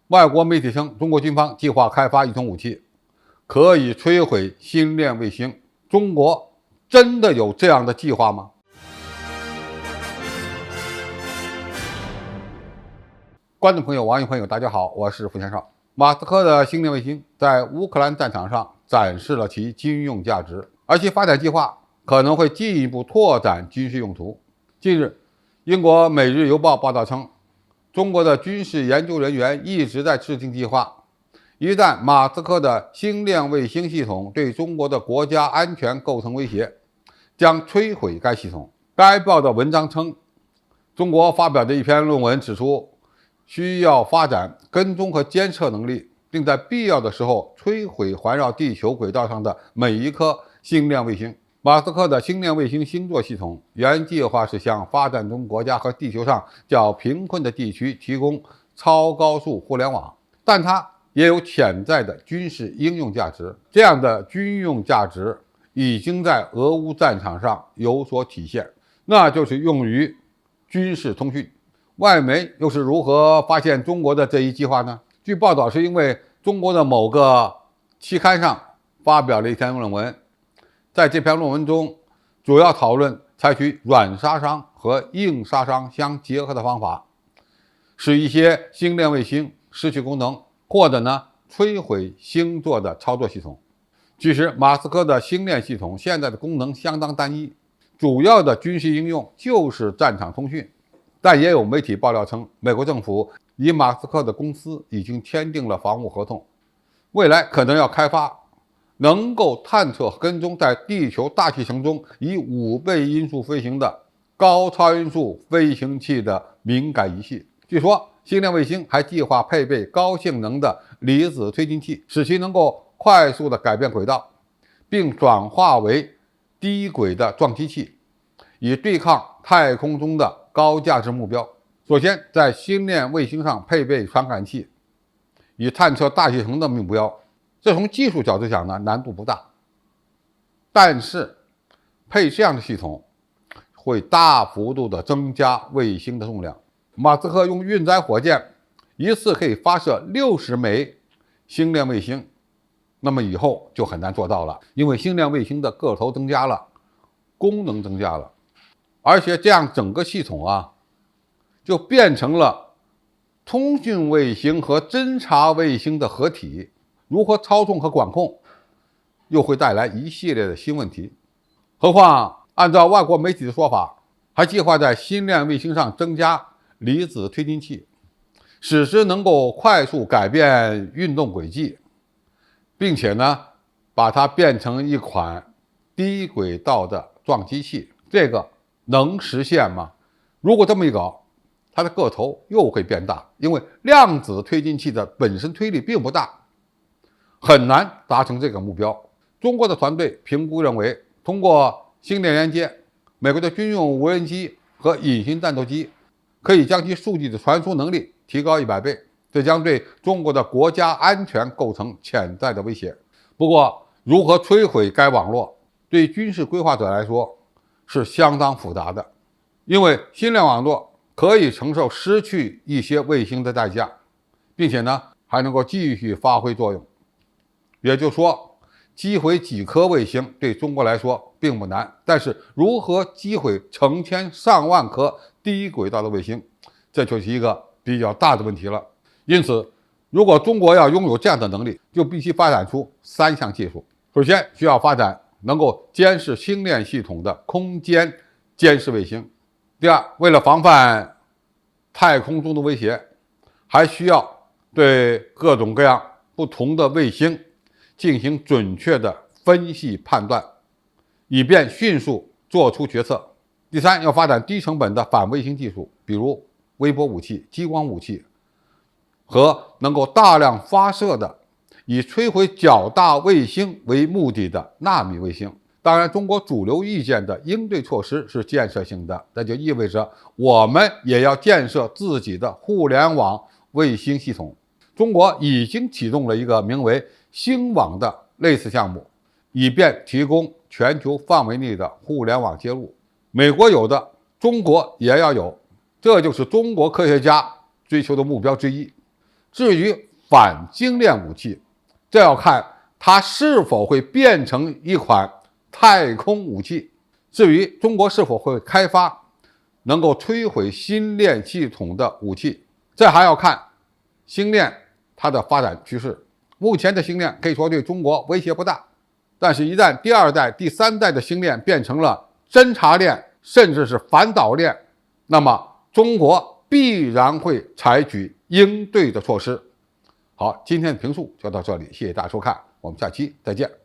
外国媒体称，中国军方计划开发一种武器，可以摧毁星链卫星。中国真的有这样的计划吗？观众朋友、网友朋友，大家好，我是付先少。马斯克的星链卫星在乌克兰战场上展示了其军用价值，而其发展计划可能会进一步拓展军事用途。近日，英国《每日邮报》报道称，中国的军事研究人员一直在制定计划，一旦马斯克的星链卫星系统对中国的国家安全构成威胁，将摧毁该系统。该报的文章称，中国发表的一篇论文指出，需要发展跟踪和监测能力，并在必要的时候摧毁环绕地球轨道上的每一颗星链卫星。马斯克的星链卫星星座系统原计划是向发展中国家和地球上较贫困的地区提供超高速互联网，但它也有潜在的军事应用价值。这样的军用价值已经在俄乌战场上有所体现，那就是用于军事通讯。外媒又是如何发现中国的这一计划呢？据报道，是因为中国的某个期刊上发表了一篇论文，在这篇论文中，主要讨论采取软杀伤和硬杀伤相结合的方法，使一些星链卫星失去功能，或者摧毁星座的操作系统。其实，马斯克的星链系统现在的功能相当单一，主要的军事应用就是战场通讯。但也有媒体爆料称，美国政府与马斯克的公司已经签订了防务合同，未来可能要开发能够探测跟踪在地球大气层中以5倍音速飞行的高超音速飞行器的敏感仪器。据说，星链卫星还计划配备高性能的离子推进器，使其能够快速地改变轨道，并转化为低轨的撞击器，以对抗太空中的高价值目标。首先，在星链卫星上配备传感器，以探测大气层的目标。这从技术角度讲难度不大，但是配这样的系统会大幅度的增加卫星的重量。马斯克用运载火箭一次可以发射60枚星链卫星，那么以后就很难做到了，因为星链卫星的个头增加了，功能增加了，而且这样整个系统就变成了通讯卫星和侦察卫星的合体，如何操纵和管控，又会带来一系列的新问题。何况按照外国媒体的说法，还计划在星链卫星上增加离子推进器，使之能够快速改变运动轨迹，并且把它变成一款低轨道的撞击器。这个能实现吗？如果这么一搞，它的个头又会变大，因为量子推进器的本身推力并不大，很难达成这个目标。中国的团队评估认为，通过星链连接，美国的军用无人机和隐形战斗机可以将其数据的传输能力提高100倍，这将对中国的国家安全构成潜在的威胁。不过，如何摧毁该网络，对军事规划者来说是相当复杂的，因为星链网络可以承受失去一些卫星的代价，并且还能够继续发挥作用。也就是说，击毁几颗卫星对中国来说并不难，但是如何击毁成千上万颗低轨道的卫星，这就是一个比较大的问题了。因此，如果中国要拥有这样的能力，就必须发展出3项技术。首先，需要发展能够监视星链系统的空间监视卫星。第二，为了防范太空中的威胁，还需要对各种各样不同的卫星进行准确的分析判断，以便迅速做出决策。第三，要发展低成本的反卫星技术，比如微波武器、激光武器和能够大量发射的以摧毁较大卫星为目的的纳米卫星。当然，中国主流意见的应对措施是建设性的，那就意味着我们也要建设自己的互联网卫星系统。中国已经启动了一个名为星网的类似项目，以便提供全球范围内的互联网接入。美国有的，中国也要有，这就是中国科学家追求的目标之一。至于反精炼武器，这要看它是否会变成一款太空武器。至于中国是否会开发能够摧毁星链系统的武器，这还要看星链它的发展趋势。目前的星链可以说对中国威胁不大，但是一旦第2代、第3代的星链变成了侦察链，甚至是反导链，那么中国必然会采取应对的措施。好，今天的评述就到这里，谢谢大家收看，我们下期再见。